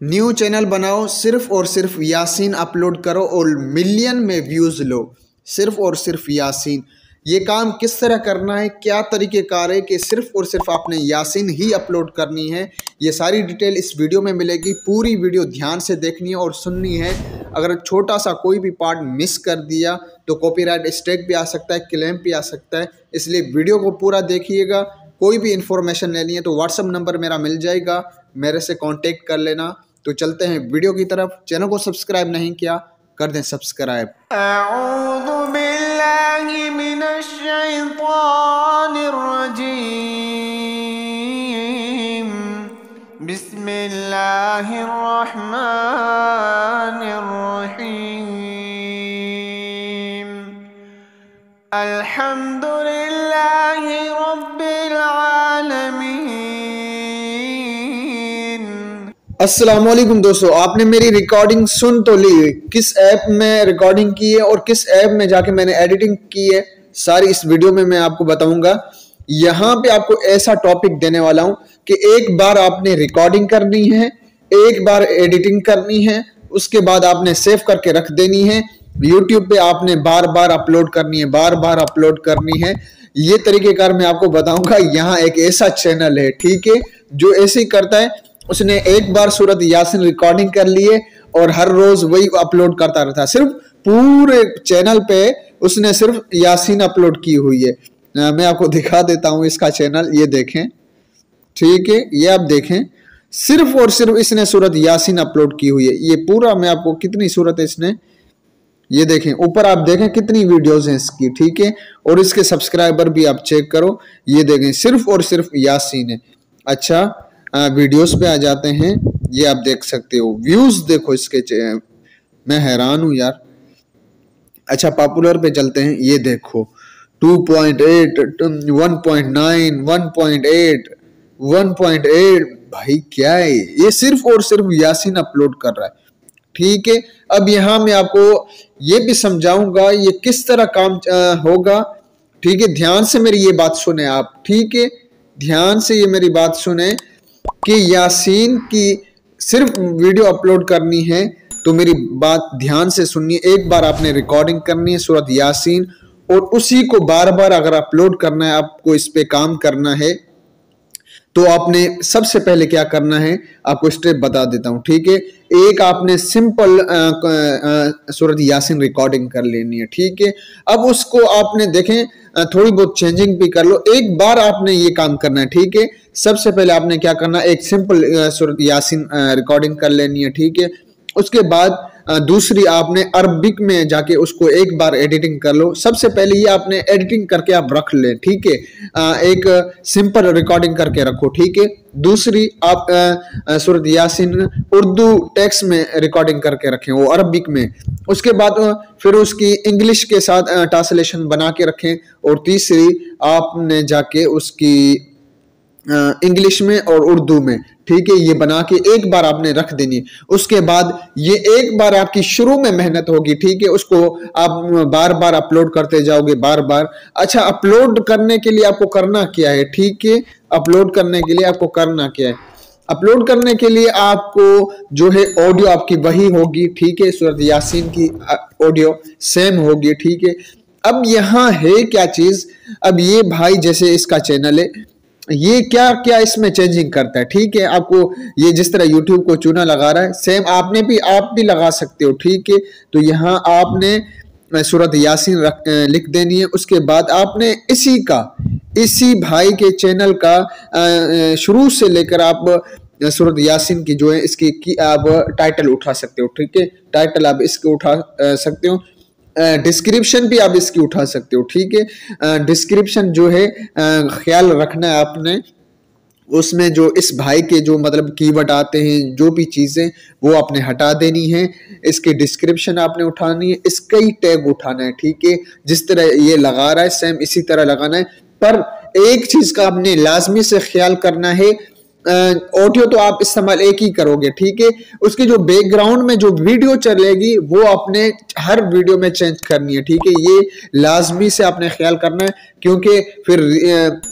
New channel बनाओ, सिर्फ और सिर्फ यासीन अपलोड करो और मिलियन में व्यूज़ लो। सिर्फ और सिर्फ यासीन। ये काम किस तरह करना है, क्या तरीक़ेकार है कि सिर्फ और सिर्फ आपने यासीन ही अपलोड करनी है। ये सारी डिटेल इस वीडियो में मिलेगी। पूरी वीडियो ध्यान से देखनी है और सुननी है। अगर छोटा सा कोई भी पार्ट मिस कर दिया तो कॉपीराइट स्ट्राइक भी आ सकता है, क्लेम भी आ सकता है। इसलिए वीडियो को पूरा देखिएगा। कोई भी इंफॉर्मेशन लेनी है तो व्हाट्सअप नंबर मेरा मिल जाएगा, मेरे से कांटेक्ट कर लेना। तो चलते हैं वीडियो की तरफ। चैनल को सब्सक्राइब नहीं किया, कर दें सब्सक्राइब। अऊज़ु बिल्लाहि मिनश शैतानिर रजीम। बिस्मिल्लाहिर रहमानिर रहीम। अल्हम्दुलिल्लाहि रब्बिल आलमीन। अस्सलामुअलैकुम दोस्तों, आपने मेरी रिकॉर्डिंग सुन तो ली। किस ऐप में रिकॉर्डिंग की है और किस ऐप में जाके मैंने एडिटिंग की है, सारी इस वीडियो में मैं आपको बताऊंगा। यहाँ पे आपको ऐसा टॉपिक देने वाला हूं कि एक बार आपने रिकॉर्डिंग करनी है, एक बार एडिटिंग करनी है, उसके बाद आपने सेव करके रख देनी है। यूट्यूब पे आपने बार बार अपलोड करनी है, बार बार अपलोड करनी है। ये तरीकेकार मैं आपको बताऊंगा। यहाँ एक ऐसा चैनल है, ठीक है, जो ऐसे ही करता है। उसने एक बार सूरत यासीन रिकॉर्डिंग कर ली है और हर रोज वही अपलोड करता रहता है। सिर्फ पूरे चैनल पे उसने सिर्फ यासीन अपलोड की हुई है। मैं आपको दिखा देता हूं इसका चैनल, ये देखें, ठीक है, ये आप देखें। सिर्फ और सिर्फ इसने सूरत यासीन अपलोड की हुई है। ये पूरा मैं आपको, कितनी सूरत है इसने, ये देखें ऊपर, आप देखें कितनी वीडियोस हैं इसकी, ठीक है। और इसके सब्सक्राइबर भी आप चेक करो, ये देखें, सिर्फ और सिर्फ यासीन है। अच्छा, वीडियोस पे आ जाते हैं। ये आप देख सकते हो, व्यूज देखो इसके, मैं हैरान हूं यार। अच्छा, पॉपुलर पे चलते हैं। ये देखो 2.8, 1.9, 1.8, 1.8। भाई क्या है ये, सिर्फ और सिर्फ यासीन अपलोड कर रहा है, ठीक है। अब यहाँ मैं आपको ये भी समझाऊंगा ये किस तरह काम होगा, ठीक है। ध्यान से मेरी ये बात सुने आप, ठीक है, ध्यान से ये मेरी बात सुने कि यासीन की सिर्फ वीडियो अपलोड करनी है तो मेरी बात ध्यान से सुनिए। एक बार आपने रिकॉर्डिंग करनी है सूरत यासीन और उसी को बार बार अगर अपलोड करना है, आपको इस पे काम करना है, तो आपने सबसे पहले क्या करना है, आपको स्टेप बता देता हूं, ठीक है। एक आपने सिंपल सूरत यासीन रिकॉर्डिंग कर लेनी है, ठीक है। अब उसको आपने देखें थोड़ी बहुत चेंजिंग भी कर लो। एक बार आपने ये काम करना है, ठीक है। सबसे पहले आपने क्या करना है, एक सिंपल सूरत यासीन रिकॉर्डिंग कर लेनी है, ठीक है। उसके बाद दूसरी आपने अरबिक में जाके उसको एक बार एडिटिंग कर लो। सबसे पहले ये आपने एडिटिंग करके आप रख ले, ठीक है। एक सिंपल रिकॉर्डिंग करके रखो, ठीक है। दूसरी आप सूरत यासीन उर्दू टेक्स्ट में रिकॉर्डिंग करके रखें, वो अरबिक में। उसके बाद फिर उसकी इंग्लिश के साथ ट्रांसलेशन बना के रखें। और तीसरी आपने जाके उसकी इंग्लिश में और उर्दू में, ठीक है, ये बना के एक बार आपने रख देनी। उसके बाद ये एक बार आपकी शुरू में मेहनत होगी, ठीक है, उसको आप बार बार अपलोड करते जाओगे, बार बार। अच्छा, अपलोड करने के लिए आपको करना क्या है, ठीक है, अपलोड करने के लिए आपको करना क्या है, अपलोड करने के लिए आपको जो है ऑडियो आपकी वही होगी, ठीक है, सूरत यासीन की ऑडियो सेम होगी, ठीक है। अब यहाँ है क्या चीज, अब ये भाई जैसे इसका चैनल है, ये क्या क्या इसमें चेंजिंग करता है, ठीक है। आपको ये जिस तरह YouTube को चूना लगा रहा है, सेम आप भी लगा सकते हो, ठीक है। तो यहाँ आपने सूरत यासीन लिख देनी है। उसके बाद आपने इसी भाई के चैनल का शुरू से लेकर आप सूरत यासीन की जो है इसकी आप टाइटल उठा सकते हो, ठीक है। टाइटल आप इसके उठा सकते हो। डिस्क्रिप्शन भी आप इसकी उठा सकते हो, ठीक है। डिस्क्रिप्शन जो है ख्याल रखना है आपने, उसमें जो इस भाई के जो मतलब कीवर्ड आते हैं, जो भी चीज़ें, वो आपने हटा देनी है। इसकी डिस्क्रिप्शन आपने उठानी है, इसका ही टैग उठाना है, ठीक है। जिस तरह ये लगा रहा है सेम इसी तरह लगाना है। पर एक चीज़ का आपने लाजमी से ख्याल करना है, ऑडियो तो आप इस्तेमाल एक ही करोगे, ठीक है। उसकी जो बैकग्राउंड में जो वीडियो चलेगी वो आपने हर वीडियो में चेंज करनी है, ठीक है। ये लाजमी से आपने ख्याल करना है, क्योंकि फिर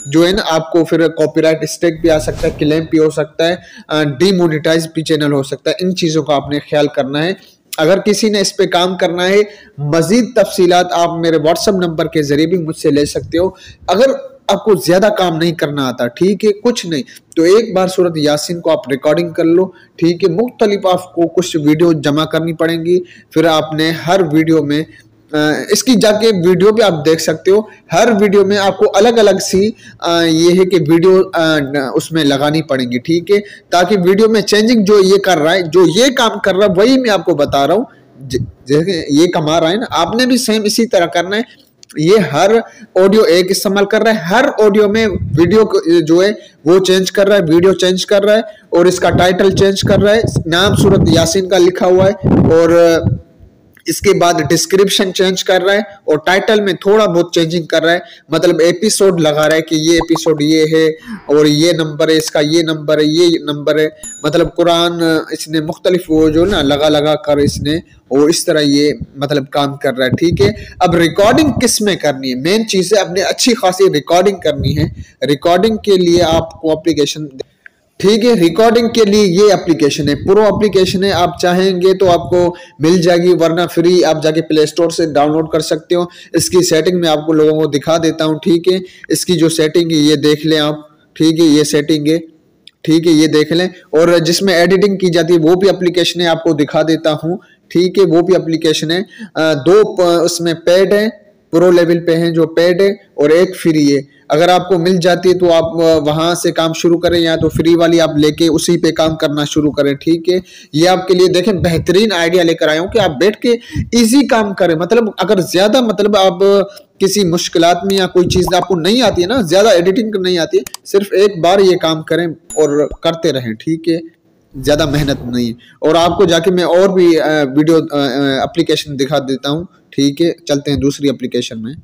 जो है ना आपको फिर कॉपीराइट स्ट्राइक भी आ सकता है, क्लेम भी हो सकता है, डीमोनेटाइज भी चैनल हो सकता है। इन चीज़ों का आपने ख्याल करना है। अगर किसी ने इस पे काम करना है, मजीद तफसीलात आप मेरे व्हाट्सएप नंबर के जरिए भी मुझसे ले सकते हो। अगर आपको ज्यादा काम नहीं करना आता, ठीक है, कुछ नहीं, तो एक बार सूरत यासीन को आप रिकॉर्डिंग कर लो, ठीक है। मुख्तलिफ आपको कुछ वीडियो जमा करनी पड़ेंगी, फिर आपने हर वीडियो में इसकी जाके वीडियो भी आप देख सकते हो। हर वीडियो में आपको अलग अलग सी ये है कि वीडियो उसमें लगानी पड़ेंगी, ठीक है, ताकि वीडियो में चेंजिंग जो ये कर रहा है, जो ये काम कर रहा है, वही मैं आपको बता रहा हूँ। जैसे ये कमा रहा है ना, आपने भी सेम इसी तरह करना है। ये हर ऑडियो एक इस्तेमाल कर रहा है, हर ऑडियो में वीडियो जो है वो चेंज कर रहा है, वीडियो चेंज कर रहा है, और इसका टाइटल चेंज कर रहा है, नाम सूरत यासीन का लिखा हुआ है, और इसके बाद डिस्क्रिप्शन चेंज कर रहा है, और टाइटल में थोड़ा बहुत चेंजिंग कर रहा है। मतलब एपिसोड लगा रहा है कि ये एपिसोड ये है, और ये नंबर है इसका, ये नंबर है, ये नंबर है। मतलब कुरान इसने मुख्तलिफ वो जो ना लगा कर इसने, और इस तरह ये मतलब काम कर रहा है, ठीक है। अब रिकॉर्डिंग किस में करनी है, मेन चीज़ है अपने अच्छी खासी रिकॉर्डिंग करनी है। रिकॉर्डिंग के लिए आपको एप्लीकेशन, ठीक है, रिकॉर्डिंग के लिए ये एप्लीकेशन है, प्रो एप्लीकेशन है। आप चाहेंगे तो आपको मिल जाएगी, वरना फ्री आप जाके प्ले स्टोर से डाउनलोड कर सकते हो। इसकी सेटिंग मैं आपको लोगों को दिखा देता हूँ, ठीक है। इसकी जो सेटिंग है ये देख लें आप, ठीक है, ये सेटिंग है, ठीक है, ये देख लें। और जिसमें एडिटिंग की जाती है वो भी एप्लीकेशन है, आपको दिखा देता हूँ, ठीक है, वो भी एप्लीकेशन है। दो उसमें पेड है, प्रो लेवल पे हैं जो पेड है, और एक फ्री है। अगर आपको मिल जाती है तो आप वहां से काम शुरू करें, या तो फ्री वाली आप लेके उसी पे काम करना शुरू करें, ठीक है। ये आपके लिए देखें बेहतरीन आइडिया लेकर आया हूं कि आप बैठ के इजी काम करें। मतलब अगर ज्यादा मतलब आप किसी मुश्किलात में या कोई चीज आपको नहीं आती है ना, ज्यादा एडिटिंग नहीं आती है, सिर्फ एक बार ये काम करें और करते रहें, ठीक है, ज्यादा मेहनत नहीं है। और आपको जाके मैं और भी वीडियो एप्लीकेशन दिखा देता हूँ, ठीक है। चलते हैं दूसरी एप्लीकेशन में,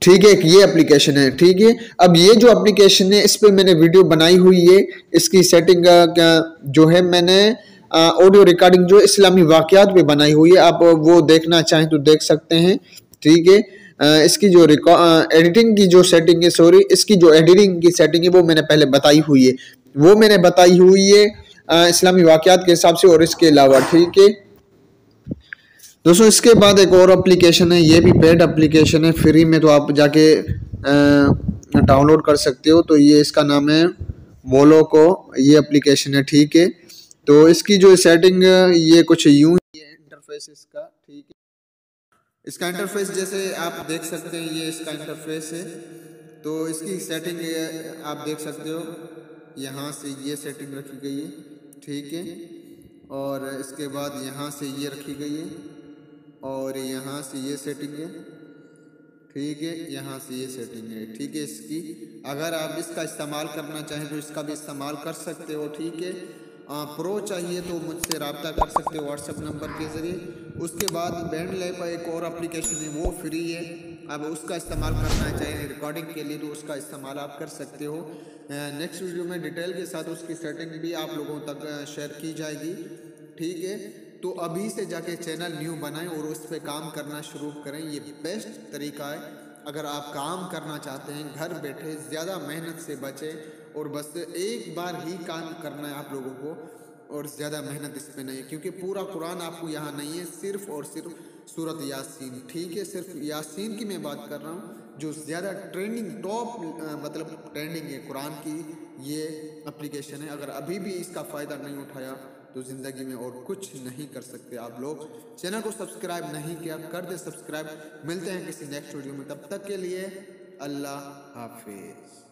ठीक है। एक ये एप्लीकेशन है, ठीक है। अब ये जो एप्लीकेशन है इस पे मैंने वीडियो बनाई हुई है। इसकी सेटिंग जो है मैंने ऑडियो रिकॉर्डिंग जो इस्लामी वाकयात पे बनाई हुई है, आप वो देखना चाहें तो देख सकते हैं, ठीक है। इसकी जो एडिटिंग की जो सेटिंग है, सॉरी, इसकी जो एडिटिंग की सेटिंग है वो मैंने पहले बताई हुई है, वो मैंने बताई हुई है इस्लामी वाकयात के हिसाब से, और इसके अलावा, ठीक है दोस्तों। इसके बाद एक और एप्लीकेशन है, ये भी पेड एप्लीकेशन है, फ्री में तो आप जाके डाउनलोड कर सकते हो। तो ये इसका नाम है वोलोको, ये एप्लीकेशन है, ठीक है। तो इसकी जो सेटिंग ये कुछ यूं ही है इंटरफेस इसका, ठीक है। इसका इंटरफेस जैसे आप देख सकते हैं, ये इसका इंटरफेस है। तो इसकी सेटिंग आप देख सकते हो, यहाँ से ये सेटिंग रखी गई है, ठीक है। और इसके बाद यहाँ से ये रखी गई है, और यहाँ से ये सेटिंग है, ठीक है, यहाँ से ये सेटिंग है, ठीक है। इसकी अगर आप इसका इस्तेमाल करना चाहें तो इसका भी इस्तेमाल कर सकते हो, ठीक है। प्रो चाहिए तो मुझसे रब्ता कर सकते हो व्हाट्सएप नंबर के ज़रिए। उसके बाद बैंड लैब एक और एप्लीकेशन है, वो फ्री है। अब उसका इस्तेमाल करना चाहिए रिकॉर्डिंग के लिए तो उसका इस्तेमाल आप कर सकते हो। नेक्स्ट वीडियो में डिटेल के साथ उसकी सेटिंग भी आप लोगों तक शेयर की जाएगी, ठीक है। तो अभी से जाके चैनल न्यू बनाएं और उस पर काम करना शुरू करें, ये बेस्ट तरीका है। अगर आप काम करना चाहते हैं घर बैठे, ज़्यादा मेहनत से बचें, और बस एक बार ही काम करना है आप लोगों को, और ज़्यादा मेहनत इस पर नहीं है, क्योंकि पूरा कुरान आपको यहाँ नहीं है, सिर्फ और सिर्फ सूरत यासीन, ठीक है। सिर्फ यासीन की मैं बात कर रहा हूँ, जो ज़्यादा ट्रेंडिंग टॉप मतलब ट्रेंडिंग है कुरान की, ये एप्लीकेशन है। अगर अभी भी इसका फ़ायदा नहीं उठाया तो ज़िंदगी में और कुछ नहीं कर सकते आप लोग। चैनल को सब्सक्राइब नहीं किया, कर दे सब्सक्राइब। मिलते हैं किसी नेक्स्ट वीडियो में, तब तक के लिए अल्लाह हाफिज़।